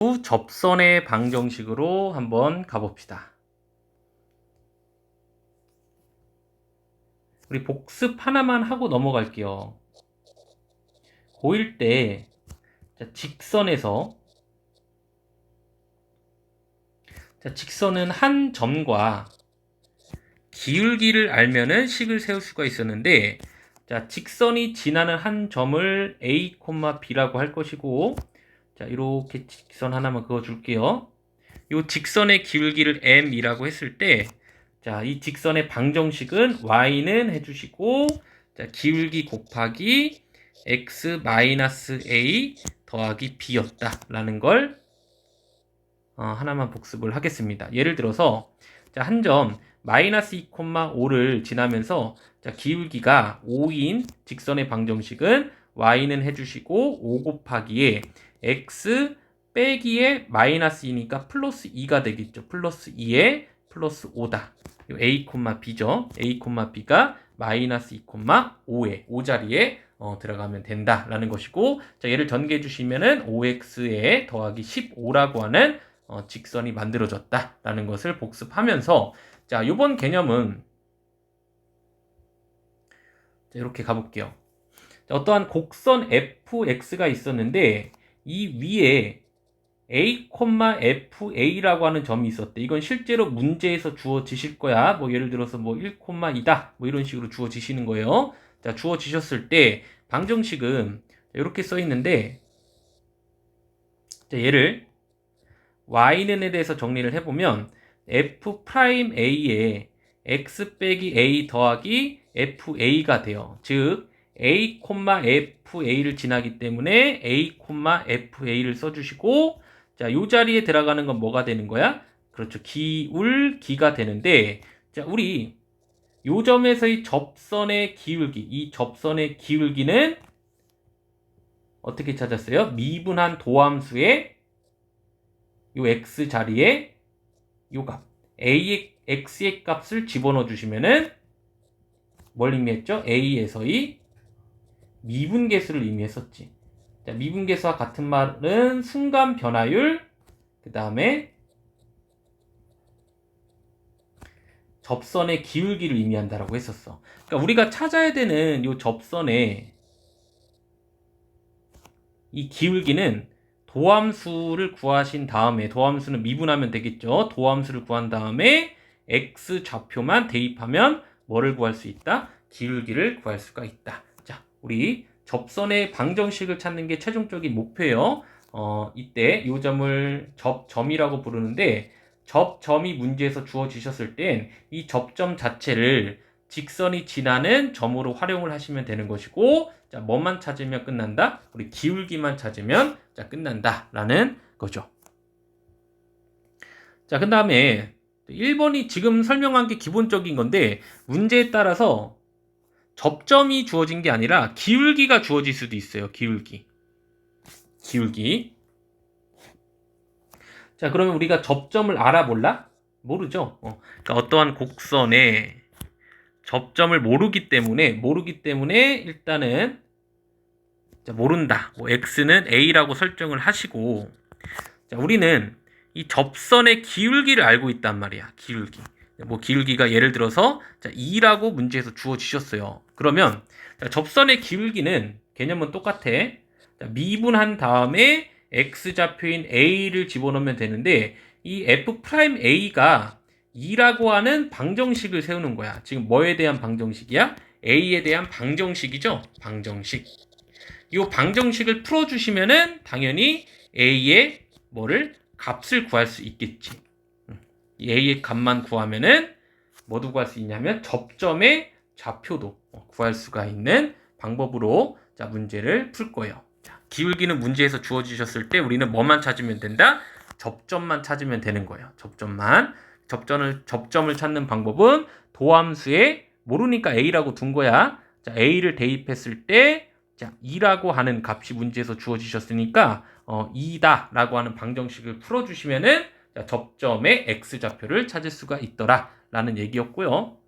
접선의 방정식으로 한번 가봅시다. 우리 복습 하나만 하고 넘어갈게요. 고1 때 직선에서 직선은 한 점과 기울기를 알면은 식을 세울 수가 있었는데, 직선이 지나는 한 점을 A, B라고 할 것이고, 이렇게 직선 하나만 그어줄게요. 이 직선의 기울기를 m이라고 했을 때, 이 직선의 방정식은 y는 해주시고, 기울기 곱하기 x-a 더하기 b였다라는 걸 하나만 복습을 하겠습니다. 예를 들어서 한 점 마이너스 2,5를 지나면서 기울기가 5인 직선의 방정식은 y는 해주시고 5 곱하기에 x 빼기에 마이너스 2니까 플러스 2가 되겠죠. 플러스 2에 플러스 5다. a, b죠. a, b가 마이너스 2,5에 5자리에 들어가면 된다라는 것이고, 얘를 전개해 주시면은 5x에 더하기 15라고 하는 직선이 만들어졌다라는 것을 복습하면서, 이번 개념은 이렇게 가볼게요. 어떠한 곡선 fx가 있었는데 이 위에 a, fa라고 하는 점이 있었대. 이건 실제로 문제에서 주어지실 거야. 예를 들어서 1,2다 이런 식으로 주어지시는 거예요. 주어지셨을 때 방정식은 이렇게 써 있는데, 얘를 y는에 대해서 정리를 해보면 f'a에 x 빼기 a 더하기 fa가 돼요. 즉 a, fa를 지나기 때문에 a, fa를 써주시고, 요 자리에 들어가는 건 뭐가 되는 거야? 그렇죠. 기울기가 되는데, 우리 요 점에서의 접선의 기울기, 이 접선의 기울기는 어떻게 찾았어요? 미분한 도함수의 요 x 자리에 요 값, x의 값을 집어넣어 주시면은 뭘 의미했죠? a에서의 미분계수를 의미했었지. 미분계수와 같은 말은 순간 변화율, 그 다음에 접선의 기울기를 의미한다라고 했었어. 그러니까 우리가 찾아야 되는 이 접선의 이 기울기는 도함수를 구하신 다음에, 도함수는 미분하면 되겠죠. 도함수를 구한 다음에 x 좌표만 대입하면 뭐를 구할 수 있다? 기울기를 구할 수가 있다. 우리 접선의 방정식을 찾는 게 최종적인 목표예요. 이때 이 점을 접점이라고 부르는데, 접점이 문제에서 주어지셨을 땐 이 접점 자체를 직선이 지나는 점으로 활용을 하시면 되는 것이고, 뭐만 찾으면 끝난다? 우리 기울기만 찾으면 끝난다 라는 거죠. 그 다음에 1번이 지금 설명한 게 기본적인 건데, 문제에 따라서 접점이 주어진 게 아니라 기울기가 주어질 수도 있어요. 기울기. 그러면 우리가 접점을 알아볼라? 모르죠. 그러니까 어떠한 곡선의 접점을 모르기 때문에 일단은 모른다. x는 a라고 설정을 하시고, 우리는 이 접선의 기울기를 알고 있단 말이야. 기울기. 기울기가 예를 들어서 2라고 문제에서 주어지셨어요. 그러면 접선의 기울기는 개념은 똑같아. 미분한 다음에 x좌표인 a를 집어넣으면 되는데, 이 f'a가 2라고 하는 방정식을 세우는 거야. 지금 뭐에 대한 방정식이야? a에 대한 방정식이죠. 방정식. 이 방정식을 풀어주시면은 당연히 a의 값을 구할 수 있겠지. a의 값만 구하면은 뭐도 구할 수 있냐면 접점의 좌표도 구할 수가 있는 방법으로 문제를 풀 거예요. 기울기는 문제에서 주어지셨을 때 우리는 뭐만 찾으면 된다? 접점만 찾으면 되는 거예요. 접점을 찾는 방법은 도함수에 모르니까 a라고 둔 거야. a를 대입했을 때 2라고 하는 값이 문제에서 주어지셨으니까 2다 라고 하는 방정식을 풀어주시면은 접점의 x좌표를 찾을 수가 있더라 라는 얘기였고요.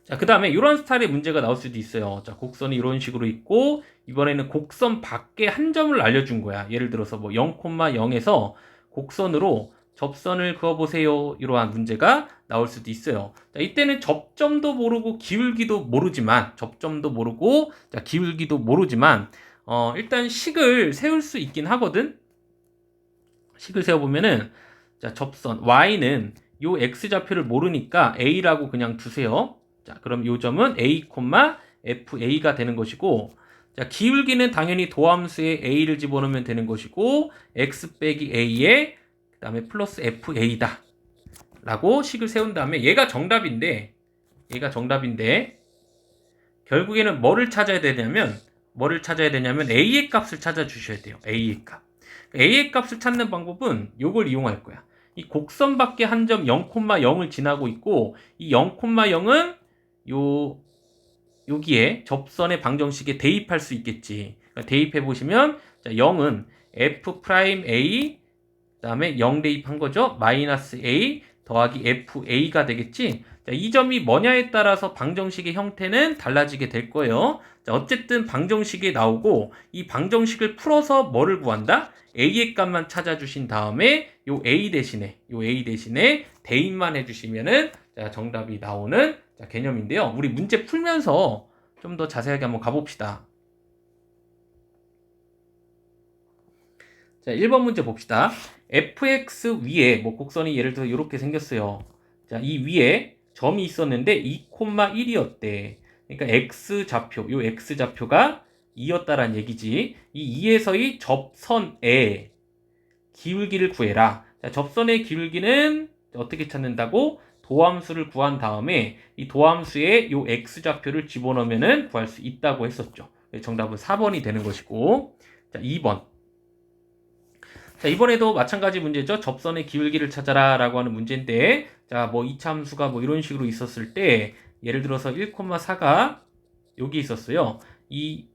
자, 그 다음에 이런 스타일의 문제가 나올 수도 있어요. 자, 곡선이 이런 식으로 있고, 이번에는 곡선 밖에 한 점을 알려준 거야. 예를 들어서 뭐 0,0에서 곡선으로 접선을 그어보세요. 이러한 문제가 나올 수도 있어요. 자, 이때는 접점도 모르고 기울기도 모르지만, 자, 기울기도 모르지만, 일단 식을 세울 수 있긴 하거든? 식을 세워보면은, 자, 접선, y는 요 x좌표를 모르니까 a라고 그냥 두세요. 자, 그럼 요 점은 a, fa가 되는 것이고, 자, 기울기는 당연히 도함수에 a를 집어넣으면 되는 것이고, x 빼기 a에 그 다음에 플러스 fa다 라고 식을 세운 다음에 얘가 정답인데 결국에는 뭐를 찾아야 되냐면 a의 값을 찾아주셔야 돼요. a의 값. a의 값을 찾는 방법은 요걸 이용할 거야. 이 곡선 밖에 한 점 0,0을 지나고 있고, 이 0,0은 여기에 접선의 방정식에 대입할 수 있겠지. 그러니까 대입해 보시면, 자, 0은 f'A, 그 다음에 0 대입한 거죠. 마이너스 A 더하기 FA가 되겠지. 자, 이 점이 뭐냐에 따라서 방정식의 형태는 달라지게 될 거예요. 자, 어쨌든 방정식이 나오고, 이 방정식을 풀어서 뭐를 구한다? A의 값만 찾아주신 다음에 요 A 대신에 대입만 해주시면은, 자, 정답이 나오는, 자, 개념인데요. 우리 문제 풀면서 좀 더 자세하게 한번 가봅시다. 자, 1번 문제 봅시다. fx 위에 뭐 곡선이 예를 들어 이렇게 생겼어요. 자, 이 위에 점이 있었는데 2,1이었대. 그러니까 x좌표, 요 x좌표가 2였다란 얘기지. 이 2에서의 접선의 기울기를 구해라. 자, 접선의 기울기는 어떻게 찾는다고? 도함수를 구한 다음에 이 도함수에 요 x좌표를 집어넣으면 구할 수 있다고 했었죠. 정답은 4번이 되는 것이고, 자, 2번. 자, 이번에도 마찬가지 문제죠. 접선의 기울기를 찾아라 라고 하는 문제인데, 자, 뭐 이차 함수가 뭐 이런 식으로 있었을 때, 예를 들어서 1,4가 여기 있었어요. 이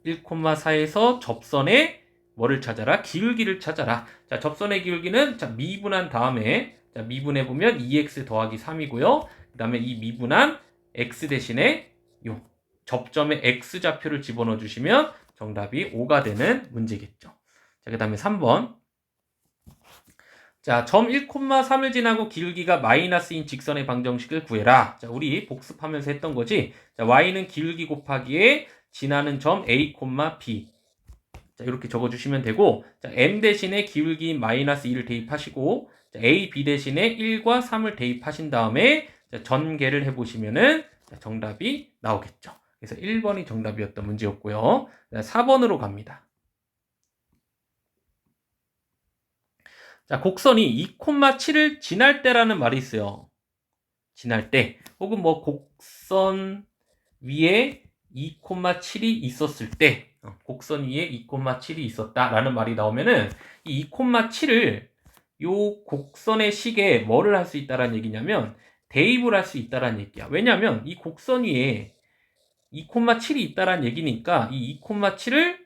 1,4에서 접선의 뭐를 찾아라? 기울기를 찾아라. 자, 접선의 기울기는, 자, 미분한 다음에, 자, 미분해 보면 2x 더하기 3이고요. 그 다음에 이 미분한 x 대신에 요 접점의 x좌표를 집어넣어 주시면 정답이 5가 되는 문제겠죠. 자, 그 다음에 3번. 자, 점 1,3을 지나고 기울기가 마이너스인 직선의 방정식을 구해라. 자, 우리 복습하면서 했던 거지. 자, y는 기울기 곱하기에 지나는 점 a, b. 자, 이렇게 적어주시면 되고, 자, m 대신에 기울기인 마이너스 2를 대입하시고, 자, a, b 대신에 1과 3을 대입하신 다음에, 자, 전개를 해보시면은, 자, 정답이 나오겠죠. 그래서 1번이 정답이었던 문제였고요. 4번으로 갑니다. 자, 곡선이 2,7을 지날 때라는 말이 있어요. 지날 때. 혹은 뭐 곡선 위에 2,7이 있었을 때, 곡선 위에 2,7이 있었다라는 말이 나오면은 이 2,7을 요 곡선의 식에 뭐를 할 수 있다라는 얘기냐면 대입을 할 수 있다라는 얘기야. 왜냐면 이 곡선 위에 2,7이 있다라는 얘기니까 이 2,7을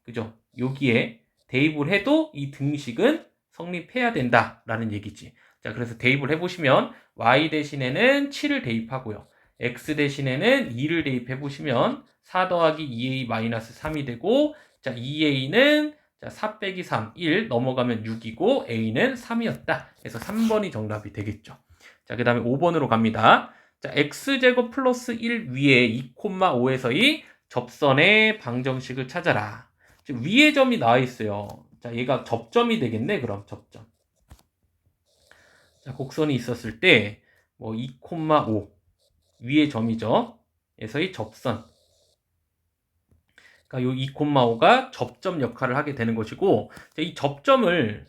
그죠? 여기에 대입을 해도 이 등식은 성립해야 된다라는 얘기지. 자, 그래서 대입을 해보시면 y 대신에는 7을 대입하고요. x 대신에는 2를 대입해 보시면 4 더하기 2a-3이 되고, 자, 2a는 자, 4 빼기 3, 1 넘어가면 6이고 a는 3이었다. 그래서 3번이 정답이 되겠죠. 자, 그 다음에 5번으로 갑니다. 자, x제곱 플러스 1 위에 2,5에서의 접선의 방정식을 찾아라. 지금 위에 점이 나와 있어요. 자, 얘가 접점이 되겠네. 그럼 접점. 자, 곡선이 있었을 때 뭐 2,5 위에 점이죠. 에서의 접선. 그러니까 요 2,5가 접점 역할을 하게 되는 것이고, 자, 이 접점을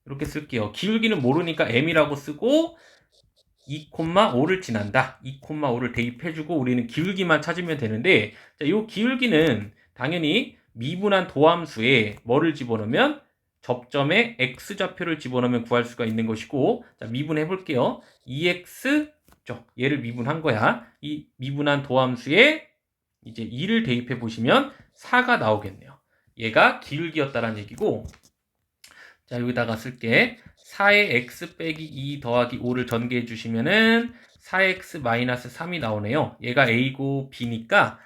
이렇게 쓸게요. 기울기는 모르니까 m이라고 쓰고 2,5를 지난다. 2,5를 대입해주고 우리는 기울기만 찾으면 되는데, 자, 요 기울기는 당연히 미분한 도함수에 뭐를 집어넣으면 접점에 x좌표를 집어넣으면 구할 수가 있는 것이고, 자, 미분해 볼게요. 2x 얘를 미분한 거야. 이 미분한 도함수에 이제 2를 대입해 보시면 4가 나오겠네요. 얘가 기울기였다라는 얘기고, 자, 여기다가 쓸게. 4의 x 빼기 2 더하기 5를 전개해 주시면은 4x 마이너스 3이 나오네요. 얘가 a고 b니까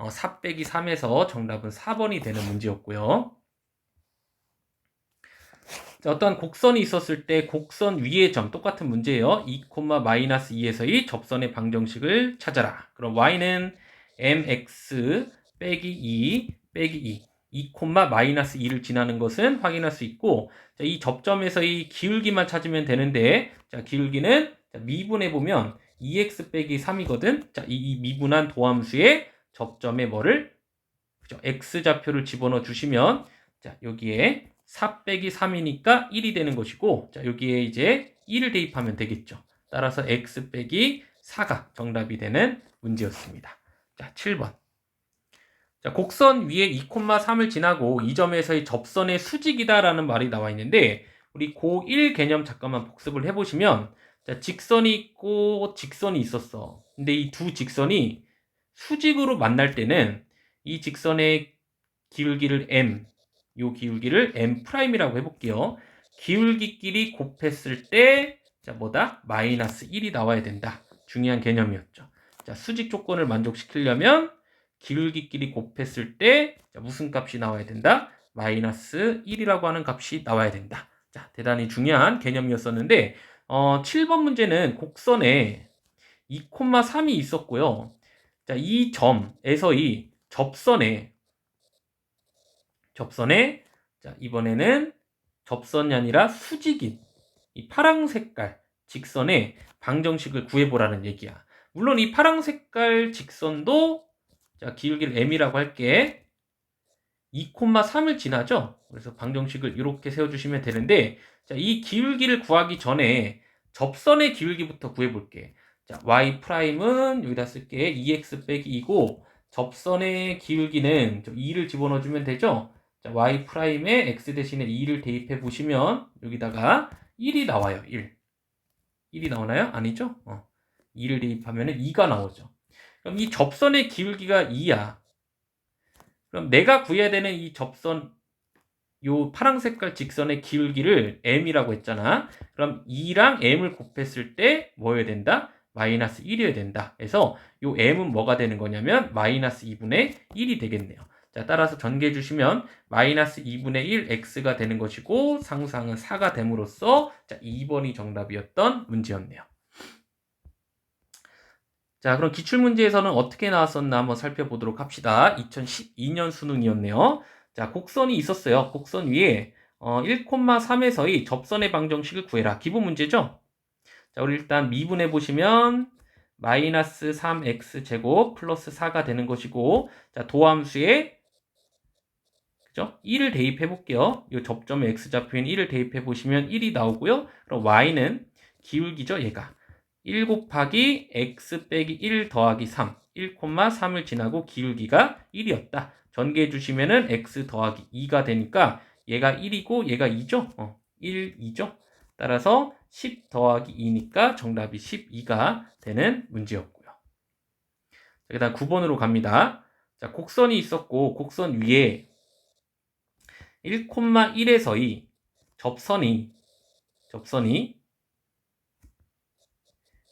4 빼기 3에서 정답은 4번이 되는 문제였고요. 자, 어떠한 곡선이 있었을 때 곡선 위의 점 똑같은 문제예요. 2, 마이너스 2에서의 접선의 방정식을 찾아라. 그럼 y는 mx 빼기 2 빼기 2 마이너스 2를 지나는 것은 확인할 수 있고, 자, 이 접점에서의 기울기만 찾으면 되는데, 자, 기울기는 미분해 보면 2x 빼기 3이거든. 자, 이 미분한 도함수의 접점에 뭐를, 그죠? x좌표를 집어넣어 주시면, 자, 여기에 4 빼기 3이니까 1이 되는 것이고, 자, 여기에 이제 1을 대입하면 되겠죠. 따라서 x 빼기 4가 정답이 되는 문제였습니다. 자, 7번. 자, 곡선 위에 2,3을 지나고 이 점에서의 접선의 수직이다라는 말이 나와 있는데, 우리 고1 개념 잠깐만 복습을 해보시면, 자, 직선이 있고 직선이 있었어. 근데 이 두 직선이 수직으로 만날 때는 이 직선의 기울기를 m, 요 기울기를 m'이라고 해볼게요. 기울기끼리 곱했을 때, 자, 뭐다? 마이너스 1이 나와야 된다. 중요한 개념이었죠. 자, 수직 조건을 만족시키려면 기울기끼리 곱했을 때, 자, 무슨 값이 나와야 된다? 마이너스 1이라고 하는 값이 나와야 된다. 자, 대단히 중요한 개념이었었는데, 7번 문제는 곡선에 2,3이 있었고요. 자, 이 점에서의 접선에 자, 이번에는 접선이 아니라 수직인 이 파랑 색깔 직선의 방정식을 구해보라는 얘기야. 물론 이 파랑 색깔 직선도 자, 기울기를 m이라고 할게. 2,3을 지나죠. 그래서 방정식을 이렇게 세워주시면 되는데, 자, 이 기울기를 구하기 전에 접선의 기울기부터 구해볼게. 자, y'은 여기다 쓸게. 2x 빼기 2고, 접선의 기울기는 2를 집어넣어주면 되죠. 자, y'에 x 대신에 2를 대입해 보시면 여기다가 1이 나와요. 1이 나오나요? 아니죠? 2를 대입하면 2가 나오죠. 그럼 이 접선의 기울기가 2야. 그럼 내가 구해야 되는 이 접선, 요 파랑 색깔 직선의 기울기를 m이라고 했잖아. 그럼 2랑 m을 곱했을 때 뭐여야 된다? 마이너스 1이어야 된다. 그래서 요 m은 뭐가 되는 거냐면 마이너스 2분의 1이 되겠네요. 자, 따라서 전개해 주시면 마이너스 2분의 1 x가 되는 것이고 상수항은 4가 됨으로써 자, 2번이 정답이었던 문제였네요. 자, 그럼 기출문제에서는 어떻게 나왔었나 한번 살펴보도록 합시다. 2012년 수능이었네요. 자, 곡선이 있었어요. 곡선 위에 1,3에서의 접선의 방정식을 구해라. 기본 문제죠? 자, 우리 일단 미분해 보시면 마이너스 3x 제곱 플러스 4가 되는 것이고, 자, 도함수에 그죠? 1을 대입해 볼게요. 이 접점의 x좌표인 1을 대입해 보시면 1이 나오고요. 그럼 y는 기울기죠, 얘가. 1 곱하기 x 빼기 1 더하기 3, 1,3을 지나고 기울기가 1이었다. 전개해 주시면은 x 더하기 2가 되니까 얘가 1이고 얘가 2죠? 1, 2죠? 따라서 10 더하기 2니까 정답이 12가 되는 문제였고요. 자, 그 다음 9번으로 갑니다. 자, 곡선이 있었고 곡선 위에 1,1에서의 접선이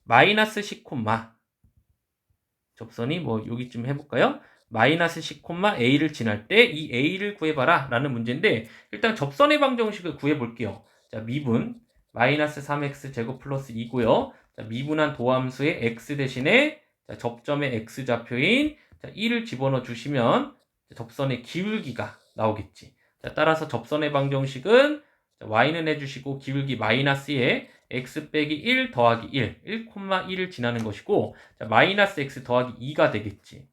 마이너스 10, 접선이 뭐 여기쯤 해볼까요? 마이너스 10, a를 지날 때 이 a를 구해봐라 라는 문제인데 일단 접선의 방정식을 구해볼게요. 자, 미분 마이너스 3x 제곱 플러스 2고요. 자, 미분한 도함수의 x 대신에 자, 접점의 x좌표인 자, 1을 집어넣어 주시면 접선의 기울기가 나오겠지. 자, 따라서 접선의 방정식은 자, y는 해주시고 기울기 마이너스에 x 빼기 1 더하기 1, 1,1을 지나는 것이고 자, 마이너스 x 더하기 2가 되겠지.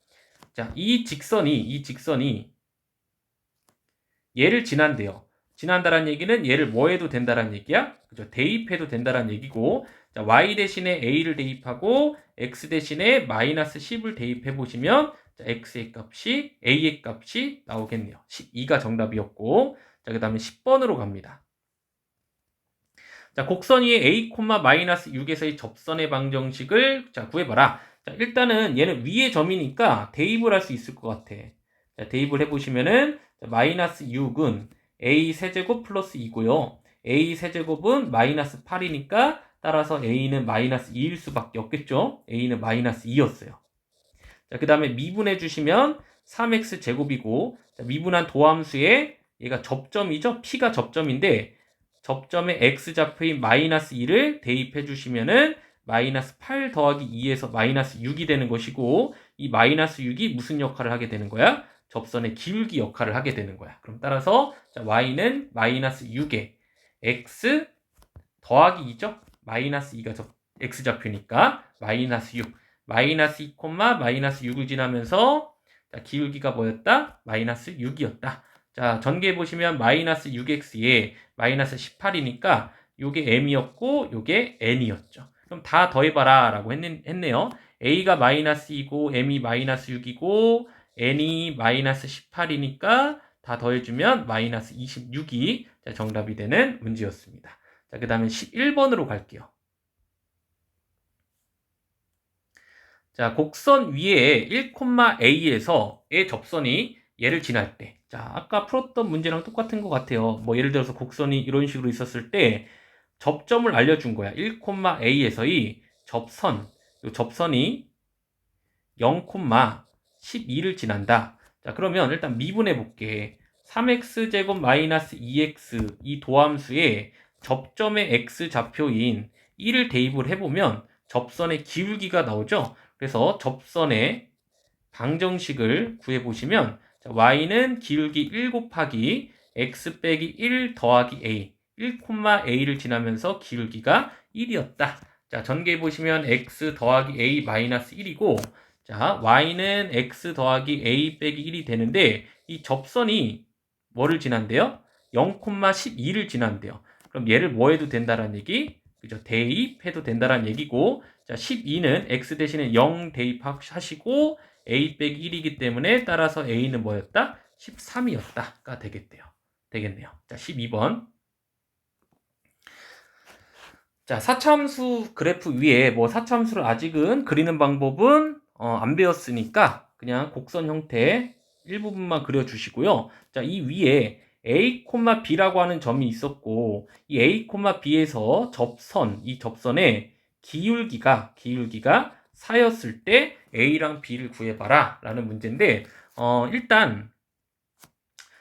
자, 이 직선이 얘를 지난대요. 지난다는 얘기는 얘를 뭐 해도 된다는 얘기야? 그죠? 대입해도 된다는 얘기고 자, y 대신에 a를 대입하고 x 대신에 마이너스 10을 대입해 보시면 자, x의 값이 a의 값이 나오겠네요. 12가 정답이었고 자, 그 다음에 10번으로 갑니다. 자, 곡선 위에 a, 마이너스 6에서의 접선의 방정식을 자, 구해봐라. 자, 일단은 얘는 위의 점이니까 대입을 할 수 있을 것 같아. 자, 대입을 해보시면은 자, 마이너스 6은 a 세제곱 플러스 2고요. a 세제곱은 마이너스 8이니까 따라서 a는 마이너스 2일 수밖에 없겠죠. a는 마이너스 2였어요. 자, 그 다음에 미분해 주시면 3x 제곱이고, 자, 미분한 도함수에 얘가 접점이죠. p가 접점인데 접점에 x좌표인 마이너스 2를 대입해 주시면은 마이너스 8 더하기 2에서 마이너스 6이 되는 것이고, 이 마이너스 6이 무슨 역할을 하게 되는 거야? 접선의 기울기 역할을 하게 되는 거야. 그럼 따라서 자, y는 마이너스 6에 x 더하기 2죠? 마이너스 2가 x좌표니까 마이너스 6. 마이너스 2, 마이너스 6을 지나면서 자, 기울기가 뭐였다? 마이너스 6이었다. 자, 전개해 보시면 마이너스 6x에 마이너스 18이니까 요게 m이었고 요게 n이었죠. 그럼 다 더해봐라 라고 했네요. a가 마이너스 2고 m이 마이너스 6이고 n이 마이너스 18이니까 다 더해주면 마이너스 26이 정답이 되는 문제였습니다. 자, 그 다음에 11번으로 갈게요. 자, 곡선 위에 1,a에서의 접선이 얘를 지날 때, 자, 아까 풀었던 문제랑 똑같은 것 같아요. 뭐 예를 들어서 곡선이 이런 식으로 있었을 때 접점을 알려준 거야. 1,a에서의 접선, 이 접선이 0,12를 지난다. 자, 그러면 일단 미분해 볼게. 3x제곱 마이너스 2x 이 도함수에 접점의 x좌표인 1을 대입을 해보면 접선의 기울기가 나오죠. 그래서 접선의 방정식을 구해보시면 y는 기울기 1 곱하기 x 빼기 1 더하기 a 1,a를 지나면서 기울기가 1이었다. 자, 전개해보시면 x 더하기 a 마이너스 1이고 자, y는 x 더하기 a 빼기 1이 되는데 이 접선이 뭐를 지난대요? 0,12를 지난대요. 그럼 얘를 뭐 해도 된다라는 얘기? 그죠? 대입해도 된다라는 얘기고 자, 12는 x 대신에 0 대입하시고 a 빼기 1이기 때문에 따라서 a는 뭐였다? 13이었다가 되겠네요. 자, 12번. 자, 사차함수 그래프 위에 뭐 사차함수를 아직은 그리는 방법은 안 배웠으니까 그냥 곡선 형태 일부분만 그려주시고요. 자, 이 위에 A, B라고 하는 점이 있었고 이 A, B에서 이 접선의 기울기가 4였을 때 A랑 B를 구해봐라 라는 문제인데 일단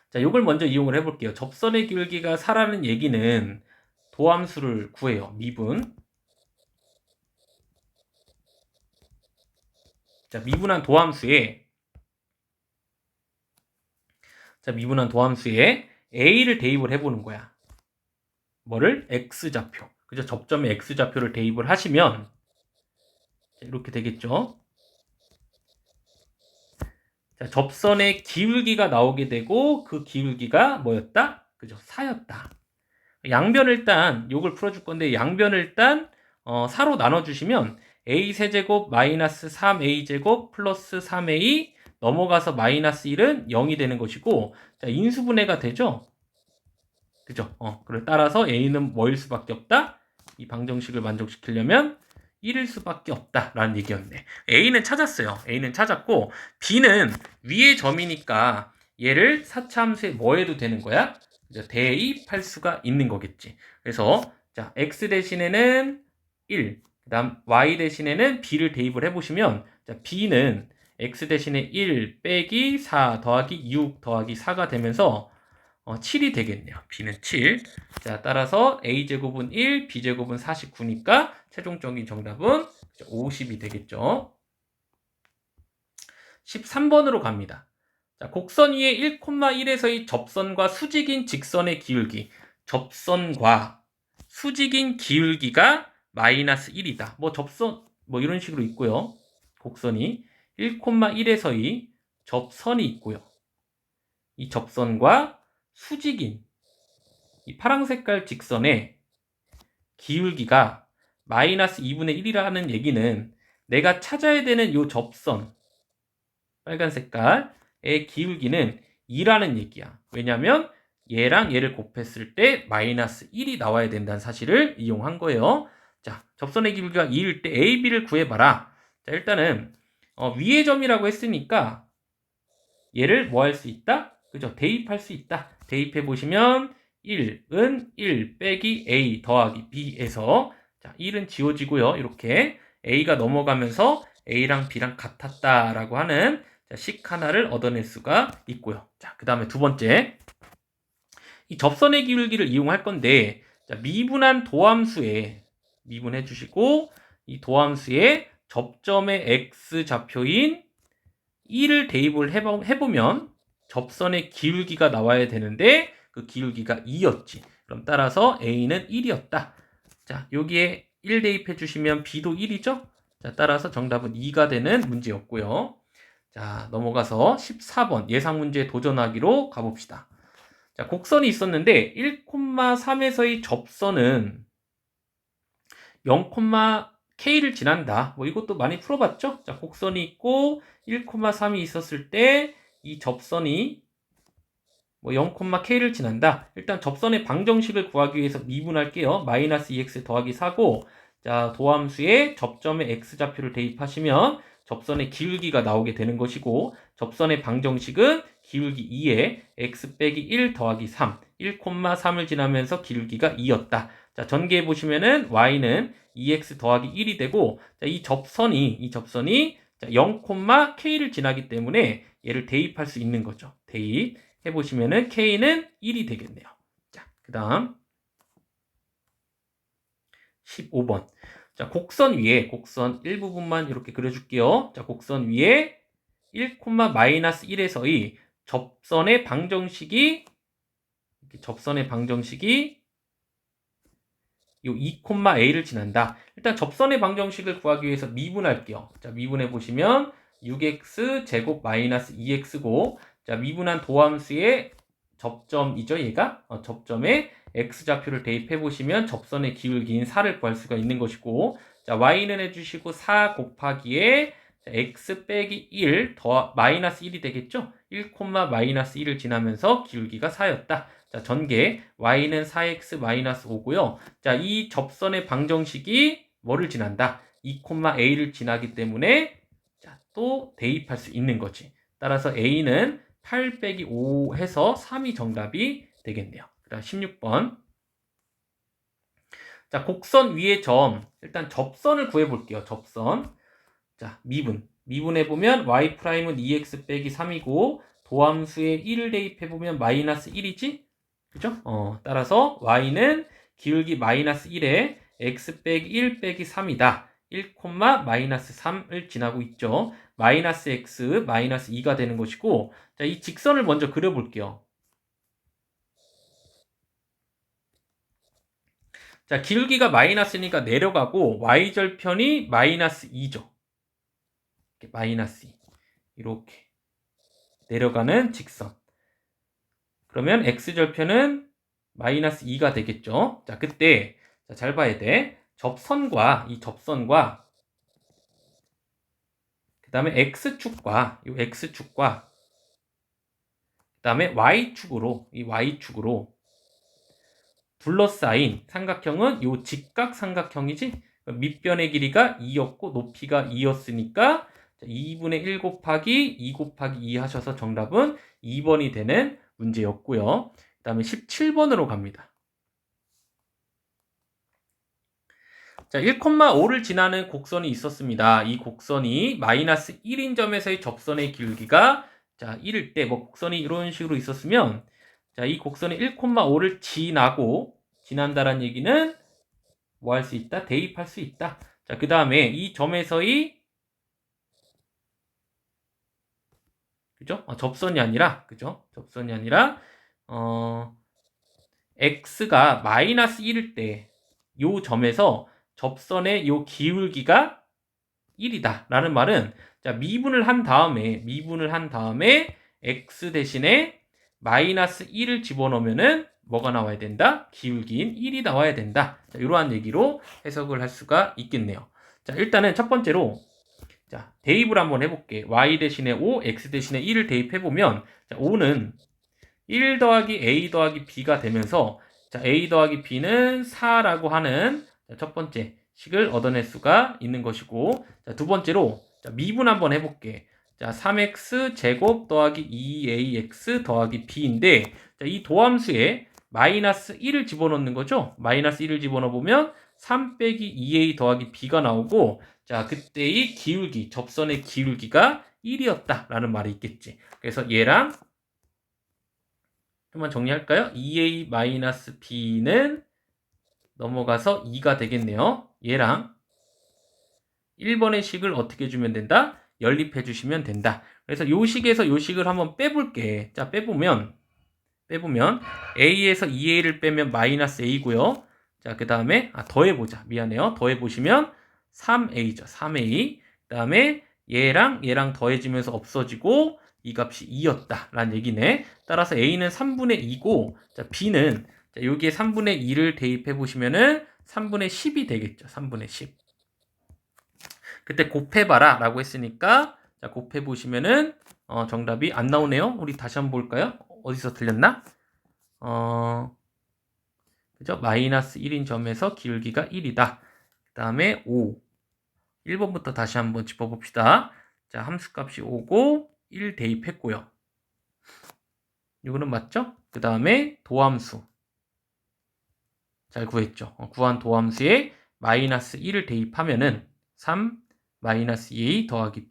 자, 요걸 먼저 이용을 해볼게요. 접선의 기울기가 4라는 얘기는 도함수를 구해요. 미분. 자, 미분한 도함수에 A를 대입을 해보는 거야. 뭐를? X좌표. 그죠? 접점에 X좌표를 대입을 하시면 이렇게 되겠죠. 자, 접선의 기울기가 나오게 되고 그 기울기가 뭐였다? 그죠? 4였다. 양변을 일단 요걸 풀어줄 건데 양변을 일단 4로 나눠주시면 a 세제곱 마이너스 3a 제곱 플러스 3a 넘어가서 마이너스 1은 0이 되는 것이고 자, 인수분해가 되죠. 그죠? 그걸 따라서 a는 뭐일 수밖에 없다? 이 방정식을 만족시키려면 1일 수밖에 없다라는 얘기였네. a는 찾았어요. a는 찾았고 b는 위의 점이니까 얘를 사차함수에 뭐 해도 되는 거야? 대입할 수가 있는 거겠지. 그래서 자, x 대신에는 1, 그 다음 y 대신에는 b를 대입을 해보시면 자, b는 x 대신에 1 빼기 4 더하기 6 더하기 4가 되면서 7이 되겠네요. b는 7. 자, 따라서 a제곱은 1, b제곱은 49니까 최종적인 정답은 50이 되겠죠. 13번으로 갑니다. 자, 곡선 위에 1,1에서의 접선과 수직인 직선의 기울기. 접선과 수직인 기울기가 마이너스 1이다. 뭐 접선 뭐 이런 식으로 있고요. 곡선이 1,1에서의 접선이 있고요. 이 접선과 수직인 이 파란 색깔 직선의 기울기가 마이너스 2분의 1이라는 얘기는 내가 찾아야 되는 이 접선 빨간 색깔의 기울기는 2라는 얘기야. 왜냐면 얘랑 얘를 곱했을 때 마이너스 1이 나와야 된다는 사실을 이용한 거예요. 자, 접선의 기울기가 2일 때 A, B를 구해봐라. 자, 일단은 위의 점이라고 했으니까 얘를 뭐 할 수 있다? 그죠? 대입할 수 있다. 대입해 보시면 1은 1 빼기 a 더하기 b에서 자, 1은 지워지고요. 이렇게 a가 넘어가면서 a랑 b랑 같았다라고 하는 자, 식 하나를 얻어낼 수가 있고요. 자, 그 다음에 두 번째. 이 접선의 기울기를 이용할 건데 자, 미분한 도함수에 미분해 주시고 이 도함수에 접점의 x 좌표인 1을 대입을 해보면 접선의 기울기가 나와야 되는데 그 기울기가 2였지. 그럼 따라서 A는 1이었다. 자, 여기에 1 대입해 주시면 B도 1이죠? 자, 따라서 정답은 2가 되는 문제였고요. 자, 넘어가서 14번 예상 문제 도전하기로 가봅시다. 자, 곡선이 있었는데 1,3에서의 접선은 0,K를 지난다. 뭐 이것도 많이 풀어봤죠? 자, 곡선이 있고 1,3이 있었을 때 이 접선이 뭐 0,K를 지난다. 일단 접선의 방정식을 구하기 위해서 미분할게요. 마이너스 2x 더하기 4고 자, 도함수에 접점의 x좌표를 대입하시면 접선의 기울기가 나오게 되는 것이고 접선의 방정식은 기울기 2에 x 빼기 1 더하기 3 1,3을 지나면서 기울기가 2였다. 자, 전개해 보시면은 y는 2x 더하기 1이 되고 자, 이 접선이 0,K를 지나기 때문에 얘를 대입할 수 있는 거죠. 대입해 보시면은 K는 1이 되겠네요. 자, 그다음 15번. 자, 곡선 위에 곡선 일부분만 이렇게 그려줄게요. 자, 곡선 위에 1,-1에서의 접선의 방정식이 요 2,a를 지난다. 일단 접선의 방정식을 구하기 위해서 미분할게요. 자, 미분해 보시면 6x 제곱 마이너스 2x고 자, 미분한 도함수의 접점이죠, 얘가. 접점에 x좌표를 대입해 보시면 접선의 기울기인 4를 구할 수가 있는 것이고 자, y는 해주시고 4 곱하기에 자, x 빼기 1 더 마이너스 1이 되겠죠? 1, 마이너스 1을 지나면서 기울기가 4였다. 자, 전개 y는 4x 마이너스 5고요. 자, 이 접선의 방정식이 뭐를 지난다? 2,a를 지나기 때문에 자, 또 대입할 수 있는 거지. 따라서 a는 8 빼기 5 해서 3이 정답이 되겠네요. 그 다음 16번. 자, 곡선 위의 점. 일단 접선을 구해볼게요. 접선. 자, 미분해보면 y'은 2x 빼기 3이고 도함수에 1을 대입해보면 마이너스 1이지? 그죠? 따라서 y는 기울기 마이너스 1에 x 빼기 1 빼기 3이다. 1, 마이너스 3을 지나고 있죠. 마이너스 x 마이너스 2가 되는 것이고 자, 이 직선을 먼저 그려볼게요. 자, 기울기가 마이너스니까 내려가고 y절편이 마이너스 2죠. 마이너스 2 이렇게 내려가는 직선. 그러면 x절편은 마이너스 2가 되겠죠. 자, 그때 자, 잘 봐야 돼. 이 접선과 그 다음에 x축과 이 x축과 그 다음에 이 y축으로 둘러싸인 삼각형은 이 직각삼각형이지. 밑변의 길이가 2였고 높이가 2였으니까 2분의 1 곱하기 2 곱하기 2 하셔서 정답은 2번이 되는 문제였고요. 그 다음에 17번으로 갑니다. 자, 1,5를 지나는 곡선이 있었습니다. 이 곡선이 마이너스 1인 점에서의 접선의 기울기가 자, 1일 때 뭐 곡선이 이런 식으로 있었으면 자, 이 곡선이 1,5를 지난다라는 얘기는 뭐 할 수 있다? 대입할 수 있다. 자, 그 다음에 이 점에서의 그죠? 접선이 아니라 그죠? 접선이 아니라 x가 마이너스 1일 때 요 점에서 접선의 요 기울기가 1이다 라는 말은 자, 미분을 한 다음에 x 대신에 마이너스 1을 집어넣으면은 뭐가 나와야 된다? 기울기인 1이 나와야 된다. 자, 이러한 얘기로 해석을 할 수가 있겠네요. 자, 일단은 첫 번째로 자, 대입을 한번 해볼게. y 대신에 5, x 대신에 1을 대입해보면 자, 5는 1 더하기 a 더하기 b가 되면서 자, a 더하기 b는 4라고 하는 자, 첫 번째 식을 얻어낼 수가 있는 것이고 자, 두 번째로 자, 미분 한번 해볼게. 자, 3x 제곱 더하기 2ax 더하기 b인데 자, 이 도함수에 마이너스 1을 집어넣는 거죠. 마이너스 1을 집어넣으면 3 빼기 2a 더하기 b가 나오고, 자, 그때의 기울기, 접선의 기울기가 1이었다라는 말이 있겠지. 그래서 얘랑 한번 정리할까요? 2a 마이너스 b는 넘어가서 2가 되겠네요. 얘랑 1번의 식을 어떻게 주면 된다? 연립해 주시면 된다. 그래서 요 식에서 요 식을 한번 빼볼게. 자, 빼보면 a에서 2a를 빼면 마이너스 a고요. 자, 그 다음에 더해보자. 미안해요. 더해보시면 3a죠. 3a. 그 다음에 얘랑 더해지면서 없어지고 이 값이 2였다 라는 얘기네. 따라서 a는 3분의 2고, 자, b는, 자, 여기에 3분의 2를 대입해 보시면은 3분의 10이 되겠죠. 3분의 10. 그때 곱해봐라 라고 했으니까, 자, 곱해보시면은 정답이 안 나오네요. 우리 다시 한번 볼까요? 어디서 틀렸나? 그죠? 마이너스 1인 점에서 기울기가 1이다. 그 다음에 5. 1번부터 다시 한번 짚어봅시다. 자, 함수값이 5고 1 대입했고요. 이거는 맞죠? 그 다음에 도함수. 잘 구했죠? 구한 도함수에 마이너스 1을 대입하면은 3 마이너스 2a 더하기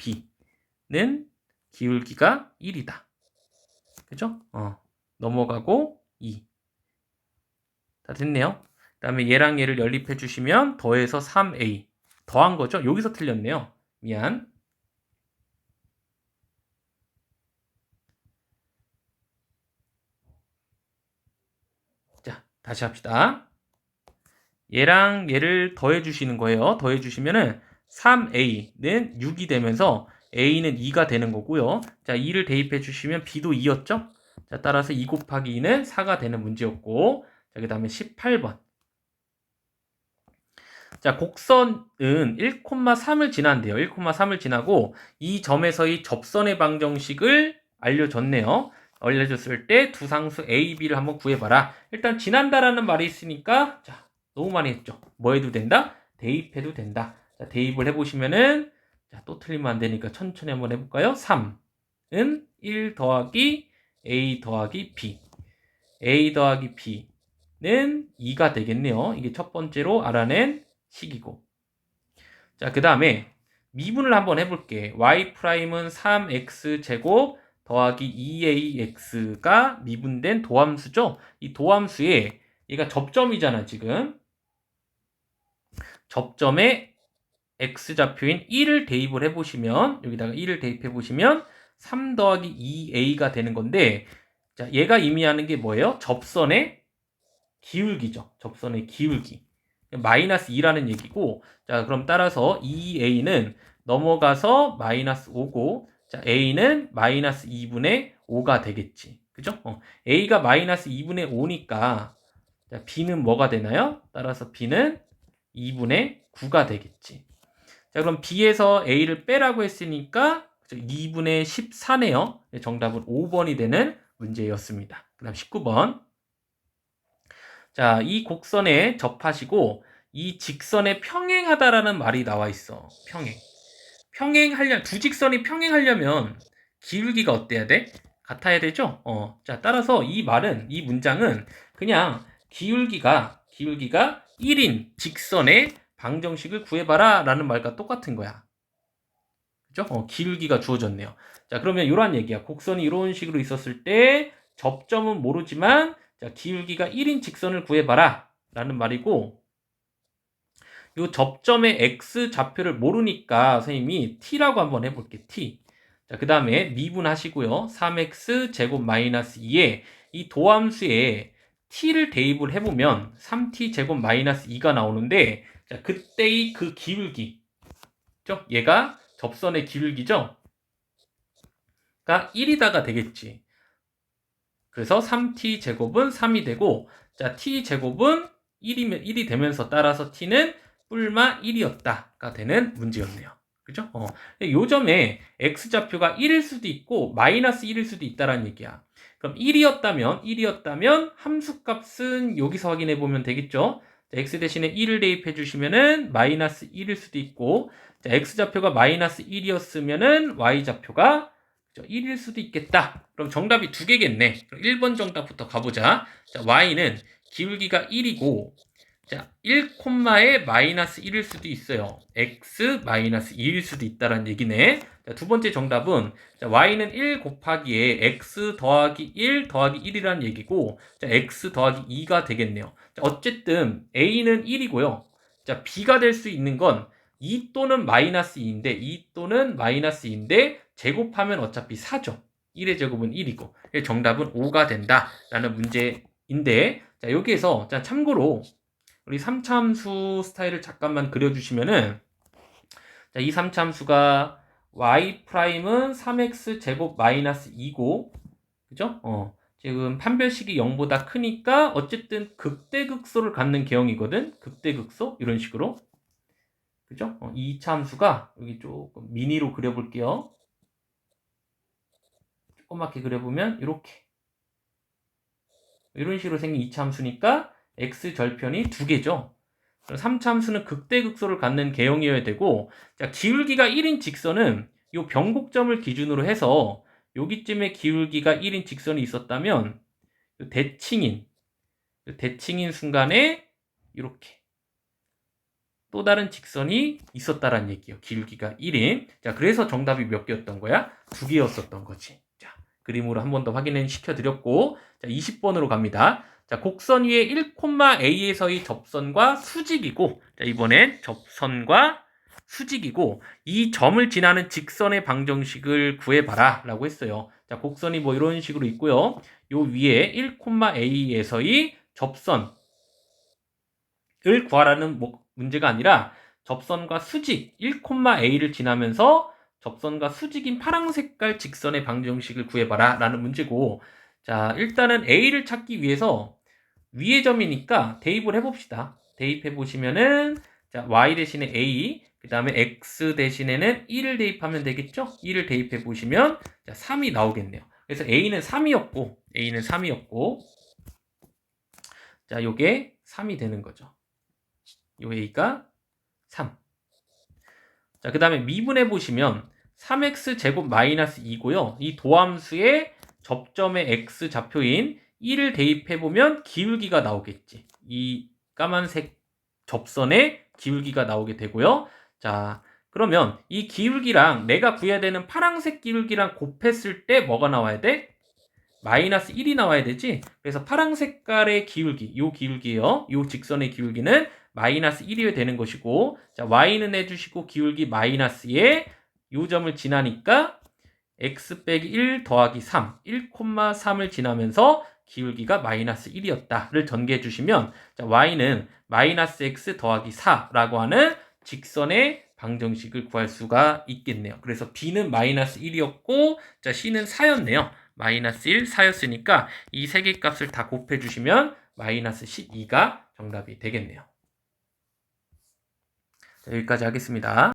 b는 기울기가 1이다. 그죠? 넘어가고 2. 다 됐네요. 그 다음에 얘랑 얘를 연립해 주시면 더해서 3a. 더한 거죠? 여기서 틀렸네요. 미안. 자, 다시 합시다. 얘랑 얘를 더해 주시는 거예요. 더해 주시면은 3a는 6이 되면서 a는 2가 되는 거고요. 자, 2를 대입해 주시면 b도 2였죠? 자, 따라서 2 곱하기 2는 4가 되는 문제였고, 자, 그 다음에 18번. 자, 곡선은 1,3을 지난대요. 1,3을 지나고 이 점에서의 접선의 방정식을 알려줬네요. 알려줬을 때 두 상수 A, B를 한번 구해봐라. 일단 지난다라는 말이 있으니까, 자, 너무 많이 했죠. 뭐 해도 된다? 대입해도 된다. 자, 대입을 해보시면은, 자, 또 틀리면 안 되니까 천천히 한번 해볼까요? 3은 1 더하기 A 더하기 B. A 더하기 B는 2가 되겠네요. 이게 첫 번째로 알아낸 식이고. 자, 그 다음에 미분을 한번 해볼게. y'은 3x제곱 더하기 2ax가 미분된 도함수죠. 이 도함수에 얘가 접점이잖아, 지금. 접점에 x좌표인 1을 대입을 해보시면, 여기다가 1을 대입해보시면 3 더하기 2a가 되는 건데, 자, 얘가 의미하는 게 뭐예요? 접선의 기울기죠. 접선의 기울기. 마이너스 2라는 얘기고, 자, 그럼 따라서 2a는 넘어가서 마이너스 5고, 자, a는 마이너스 2분의 5가 되겠지. 그죠? a가 마이너스 2분의 5니까, 자, b는 뭐가 되나요? 따라서 b는 2분의 9가 되겠지. 자, 그럼 b에서 a를 빼라고 했으니까, 2분의 14네요. 정답은 5번이 되는 문제였습니다. 그 다음 19번. 자, 이 곡선에 접하시고 이 직선에 평행하다라는 말이 나와 있어. 두 직선이 평행하려면 기울기가 어때야 돼? 같아야 되죠? 자, 따라서 이 문장은 그냥 기울기가 1인 직선의 방정식을 구해봐라 라는 말과 똑같은 거야. 그죠? 기울기가 주어졌네요. 자, 그러면 이런 얘기야. 곡선이 이런 식으로 있었을 때 접점은 모르지만, 자, 기울기가 1인 직선을 구해봐라 라는 말이고, 이 접점의 x 좌표를 모르니까 선생님이 t라고 한번 해볼게. t. 자, 그 다음에 미분하시고요. 3x 제곱 마이너스 2에 이 도함수에 t를 대입을 해보면 3t 제곱 마이너스 2가 나오는데, 자, 그때의 그 기울기, 그죠? 얘가 접선의 기울기죠? 가 1이다가 되겠지. 그래서 3t 제곱은 3이 되고, 자, t 제곱은 1이 되면서 따라서 t는 뿔마 1이었다가 되는 문제였네요. 그죠? 요 점에 x좌표가 1일 수도 있고 마이너스 1일 수도 있다라는 얘기야. 그럼 1이었다면 함수값은 여기서 확인해 보면 되겠죠? 자, x 대신에 1을 대입해 주시면은 마이너스 1일 수도 있고, 자, x좌표가 마이너스 1이었으면은 y좌표가 그죠? 1일 수도 있겠다. 그럼 정답이 두 개겠네. 그럼 1번 정답부터 가보자. 자, y는 기울기가 1이고 자, 1, 에 마이너스 1일 수도 있어요. x 마이너스 2일 수도 있다는 얘기네. 자, 두 번째 정답은 자, y는 1 곱하기에 x 더하기 1 더하기 1이라는 얘기고 자, x 더하기 2가 되겠네요. 자, 어쨌든 a는 1이고요. 자, b가 될 수 있는 건 2 또는 마이너스 2인데 2 또는 마이너스 2인데 제곱하면 어차피 4죠. 1의 제곱은 1이고 정답은 5가 된다라는 문제인데 자, 여기에서 자, 참고로 우리 3차함수 스타일을 잠깐만 그려주시면은 자, 이 3차함수가 y 프라임은 3x 제곱 마이너스 2고 그죠? 지금 판별식이 0보다 크니까 어쨌든 극대극소를 갖는 개형이거든. 극대극소 이런 식으로 그죠? 이 2차 함수가 여기 조금 미니로 그려볼게요. 조그맣게 그려보면 이렇게 이런 식으로 생긴 2차 함수니까 x 절편이 두 개죠. 3차 함수는 극대극소를 갖는 개형이어야 되고 자, 기울기가 1인 직선은 이 변곡점을 기준으로 해서 여기쯤에 기울기가 1인 직선이 있었다면 대칭인 순간에 이렇게 또 다른 직선이 있었다란 얘기예요. 기울기가 1인. 자, 그래서 정답이 몇 개였던 거야? 두 개였었던 거지. 자, 그림으로 한 번 더 확인해 시켜드렸고 자, 20번으로 갑니다. 자, 곡선 위에 1,A에서의 접선과 수직이고 자, 이번엔 접선과 수직이고 이 점을 지나는 직선의 방정식을 구해봐라 라고 했어요. 자, 곡선이 뭐 이런 식으로 있고요. 요 위에 1,A에서의 접선을 구하라는 문제가 아니라 접선과 수직 1,A를 지나면서 접선과 수직인 파란색깔 직선의 방정식을 구해봐라 라는 문제고 자, 일단은 A를 찾기 위해서 위의 점이니까 대입을 해봅시다. 대입해보시면은 자, Y 대신에 A 그 다음에 X 대신에는 1을 대입하면 되겠죠? 1을 대입해보시면 자, 3이 나오겠네요. 그래서 A는 3이었고 자, 요게 3이 되는 거죠. 요 A가 3. 자, 그 다음에 미분해 보시면 3x 제곱 마이너스 2고요. 이 도함수의 접점의 x 좌표인 1을 대입해 보면 기울기가 나오겠지. 이 까만색 접선의 기울기가 나오게 되고요. 자, 그러면 이 기울기랑 내가 구해야 되는 파란색 기울기랑 곱했을 때 뭐가 나와야 돼? 마이너스 1이 나와야 되지. 그래서 파란 색깔의 기울기, 요 기울기요. 요 직선의 기울기는 마이너스 1이 되는 것이고 자, y는 해주시고 기울기 마이너스에 요 점을 지나니까 x 빼기 1 더하기 3, 1,3을 지나면서 기울기가 마이너스 1이었다를 전개해 주시면 자, y는 마이너스 x 더하기 4라고 하는 직선의 방정식을 구할 수가 있겠네요. 그래서 b는 마이너스 1이었고 자, c는 4였네요. 마이너스 1, 4였으니까 이 세 개 값을 다 곱해 주시면 마이너스 12가 정답이 되겠네요. 자, 여기까지 하겠습니다.